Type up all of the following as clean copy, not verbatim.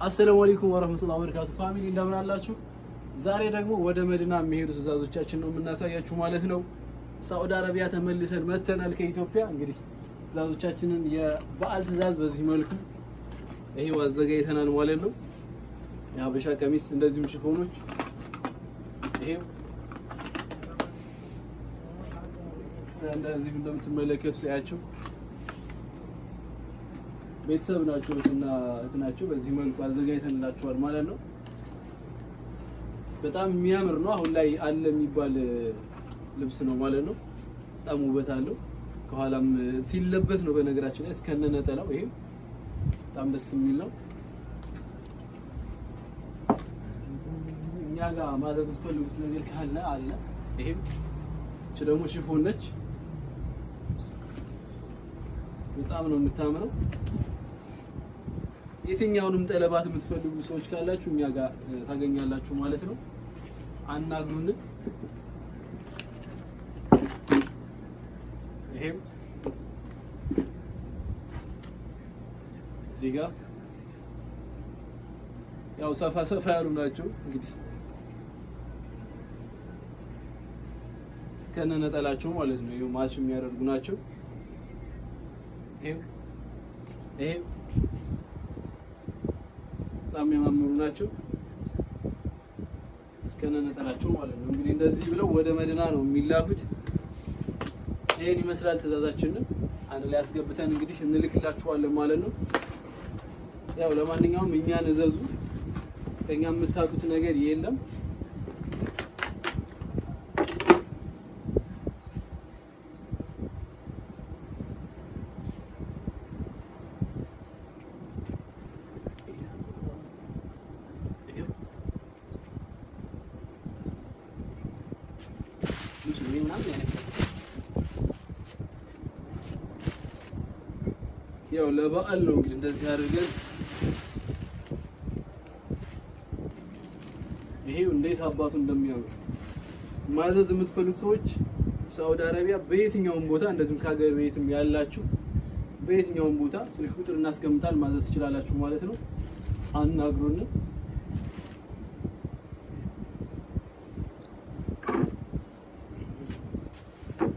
አሰላሙ አለይኩም ወራህመቱላሂ ወበረካቱ ፋሚሊ እንደምን አላችሁ? ዛሬ ደግሞ ወደ መዲና የሚሄዱ ትዕዛዞቻችን ነው የምናሳያችሁ ማለት ነው። ሳዑዲ አረቢያ ተመልሰን መተናል ከኢትዮጵያ። እንግዲህ ትዕዛዞቻችንን የበዓል ትዕዛዝ በዚህ መልኩ ይሄው አዘጋጅተናል ማለት ነው። የሀበሻ ቀሚስ እንደዚሁም ሽፎኖች ይሄው እንደዚህ እንደምትመለከቱት ያያችሁ ቤተሰብ ናቸው እና እንትናቸው በዚህ መልኩ አዘጋጅተንላችኋል ማለት ነው። በጣም የሚያምር ነው። አሁን ላይ አለ የሚባል ልብስ ነው ማለት ነው። በጣም ውበት አለው። ከኋላም ሲለበስ ነው በነገራችን ላይ እስከነ ነጠላው ይሄ በጣም ደስ የሚል ነው። እኛ ጋር ማዘዝ የምትፈልጉት ነገር ካለ አለ። ይሄም እቺ ደግሞ ሽፎን ነች። በጣም ነው የምታምረው። የትኛውንም ጠለባት የምትፈልጉ ሰዎች ካላችሁ እኛ ጋር ታገኛላችሁ ማለት ነው። አናግሩን። ይሄም እዚህ ጋር ያው ሰፋ ሰፋ ያሉ ናቸው እንግዲህ እስከነ ነጠላቸው ማለት ነው። ይሄው ማች የሚያደርጉ ናቸው። ይሄ በጣም የሚያማምሩ ናቸው እስከነ ነጠላቸው ማለት ነው። እንግዲህ እንደዚህ ብለው ወደ መዲና ነው የሚላኩት። ይሄን ይመስላል ትዕዛዛችንን አንድ ላይ አስገብተን እንግዲህ እንልክላችኋለን ማለት ነው። ያው ለማንኛውም እኛን እዘዙ፣ ከኛ የምታጡት ነገር የለም። ያው ለበዓል ነው እንግዲህ እንደዚህ አድርገን ይሄው እንዴት አባቱ እንደሚያምር ማዘዝ የምትፈልጉ ሰዎች ሳዑዲ አረቢያ በየትኛውም ቦታ እንደዚህም ከሀገር ቤትም ያላችሁ በየትኛውም ቦታ ስልክ ቁጥር እናስቀምጣል ማዘዝ ትችላላችሁ ማለት ነው። አናግሩን።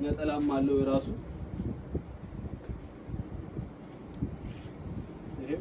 ነጠላም አለው የራሱ ይሄ